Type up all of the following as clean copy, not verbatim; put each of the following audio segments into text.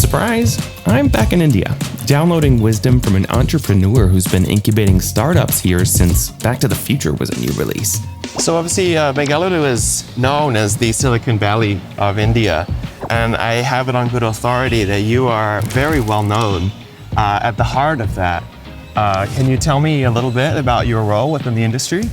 Surprise! I'm back in India, downloading wisdom from an entrepreneur who's been incubating startups here since Back to the Future was a new release. So obviously, Bangalore is known as the Silicon Valley of India, and I have it on good authority that you are very well known at the heart of that. Can you tell me a little bit about your role within the industry?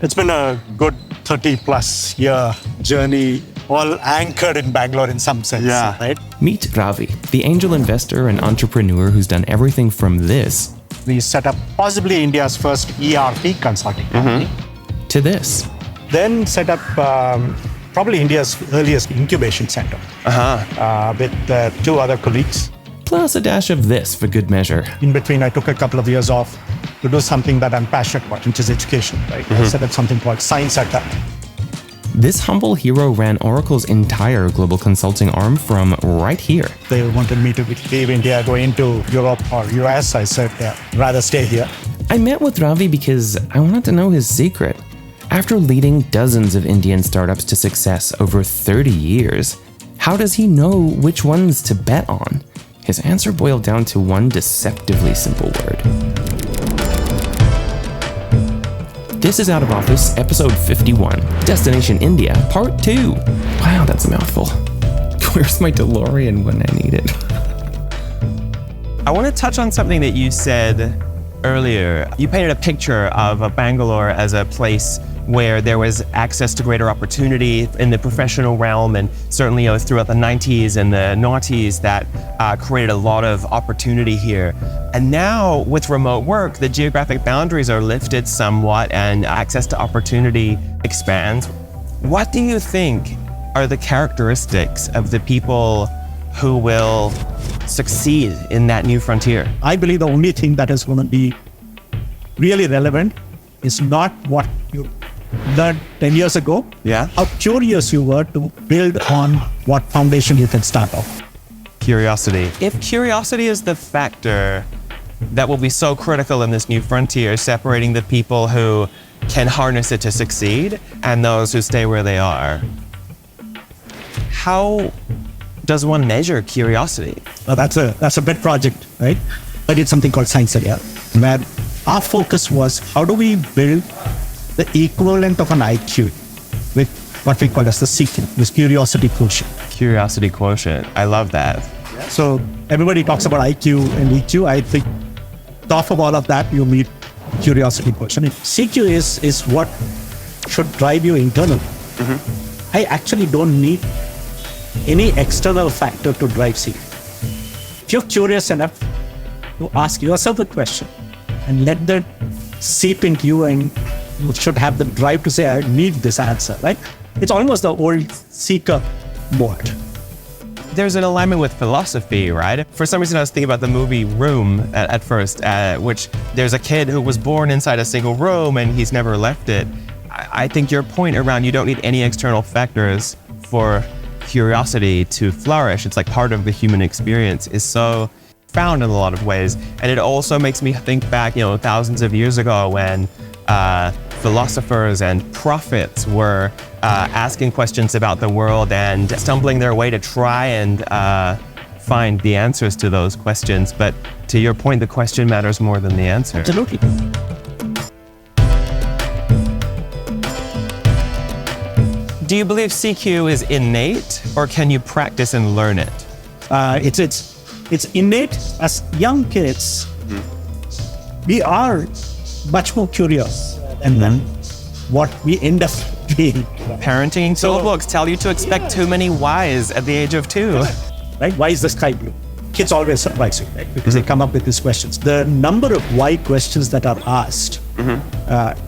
It's been a good 30 plus year journey, all anchored in Bangalore in some sense, right? Meet Ravi, the angel investor and entrepreneur who's done everything from this. We set up possibly India's first ERP consulting company. To this. Then set up probably India's earliest incubation center with 2 other colleagues. Plus a dash of this for good measure. In between, I took a couple of years off to do something that I'm passionate about, which is education, right? I set up something called Science at That. This humble hero ran Oracle's entire global consulting arm from right here. They wanted me to leave India, go into Europe or US. I said, rather stay here. I met with Ravi because I wanted to know his secret. After leading dozens of Indian startups to success over 30 years, how does he know which ones to bet on? His answer boiled down to one deceptively simple word. This is Out of Office, episode 51, Destination India, part 2. Wow, that's a mouthful. Where's my DeLorean when I need it? I want to touch on something that you said earlier. You painted a picture of Bangalore as a place where there was access to greater opportunity in the professional realm, and certainly throughout the 90s and the noughties that created a lot of opportunity here. And now with remote work, the geographic boundaries are lifted somewhat and access to opportunity expands. What do you think are the characteristics of the people who will succeed in that new frontier? I believe the only thing that is going to be really relevant is not what you learned 10 years ago, how curious you were to build on what foundation you can start off. Curiosity. If curiosity is the factor that will be so critical in this new frontier, separating the people who can harness it to succeed and those who stay where they are, how does one measure curiosity? Well, that's a big project, right? I did something called Science at That, where our focus was how do we build the equivalent of an IQ with what we call as the CQ, this curiosity quotient. Curiosity quotient. I love that. So everybody talks about IQ and EQ. I think top of all of that, you meet curiosity quotient. CQ is what should drive you internally. I actually don't need any external factor to drive CQ. If you're curious enough to ask yourself a question and let that seep into you, and you should have the drive to say, I need this answer, right? It's almost the old seeker mode. There's an alignment with philosophy, right? For some reason, I was thinking about the movie Room at first, which there's a kid who was born inside a single room and he's never left it. I think your point around you don't need any external factors for curiosity to flourish. It's like part of the human experience is so found in a lot of ways. And it also makes me think back, thousands of years ago when philosophers and prophets were asking questions about the world and stumbling their way to try and find the answers to those questions. But to your point, the question matters more than the answer. Absolutely. Do you believe CQ is innate, or can you practice and learn it? It's innate. As young kids, we are much more curious, and then what we end up being. Parenting books tell you to expect too many whys at the age of 2. Right? Why is the sky blue? Kids always surprise you, right? Because they come up with these questions. The number of why questions that are asked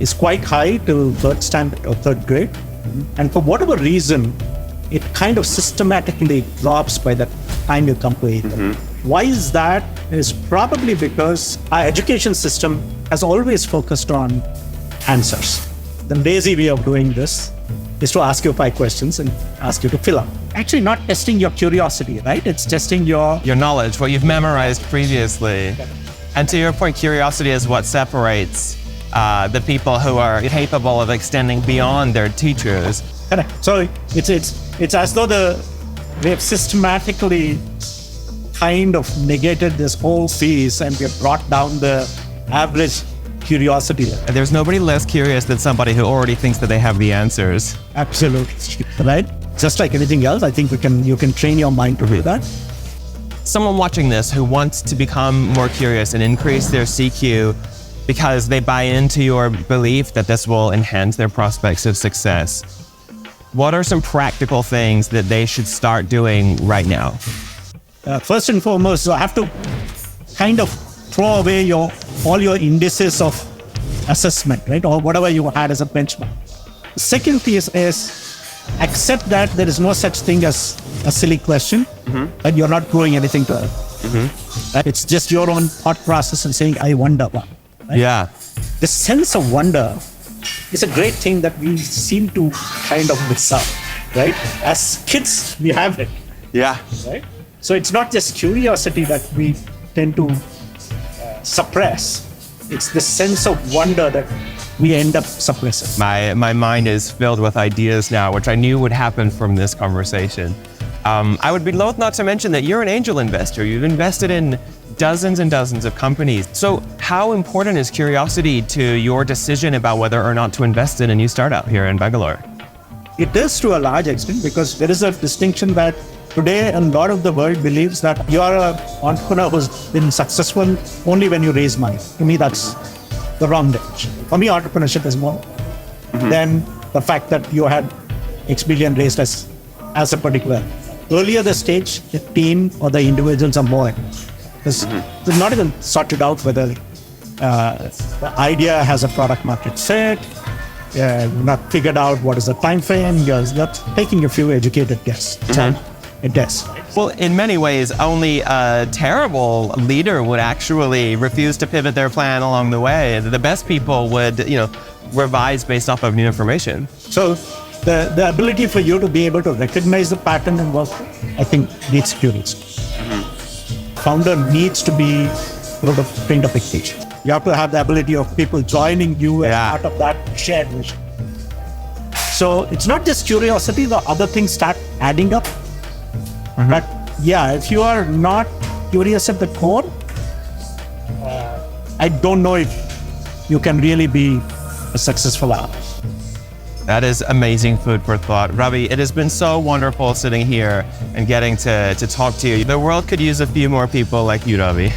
is quite high till 3rd standard or 3rd grade. And for whatever reason, it kind of systematically drops by the time you come to 8th. Why is that? It's probably because our education system has always focused on answers. The lazy way of doing this is to ask you 5 questions and ask you to fill up. Actually not testing your curiosity, right? It's testing your knowledge, what you've memorized previously. And to your point, curiosity is what separates the people who are capable of extending beyond their teachers. Correct. So it's as though we have systematically kind of negated this whole phase and we have brought down the average curiosity level. There's nobody less curious than somebody who already thinks that they have the answers. Absolutely, right? Just like anything else, I think you can train your mind to do that. Someone watching this who wants to become more curious and increase their CQ because they buy into your belief that this will enhance their prospects of success. What are some practical things that they should start doing right now? First and foremost, you have to kind of throw away all your indices of assessment, right? Or whatever you had as a benchmark. The second piece is accept that there is no such thing as a silly question, and you're not growing anything to it. Right? It's just your own thought process and saying, I wonder. Right? Yeah. The sense of wonder is a great thing that we seem to kind of miss out, right? As kids, we have it. Yeah. Right? So it's not just curiosity that we tend to suppress. It's the sense of wonder that we end up suppressing. My mind is filled with ideas now, which I knew would happen from this conversation. I would be loath not to mention that you're an angel investor. You've invested in dozens and dozens of companies. So how important is curiosity to your decision about whether or not to invest in a new startup here in Bangalore? It is to a large extent because there is a distinction that today a lot of the world believes that you are an entrepreneur who's been successful only when you raise money. To me, that's the wrong definition. For me, entrepreneurship is more than the fact that you had X billion raised as a particular. Earlier the stage, the team or the individuals are more. It's not even sorted out whether the idea has a product market fit, not figured out what is the time frame. You're taking a few educated guesses. It does. Well, in many ways, only a terrible leader would actually refuse to pivot their plan along the way. The best people would, revise based off of new information. So the ability for you to be able to recognize the pattern and work, I think, needs curiosity. Founder needs to be sort of trained up expectation. You have to have the ability of people joining you as part of that shared vision. So it's not just curiosity, the other things start adding up. But if you are not curious at the core, I don't know if you can really be a successful artist. That is amazing food for thought. Ravi, it has been so wonderful sitting here and getting to talk to you. The world could use a few more people like you, Ravi.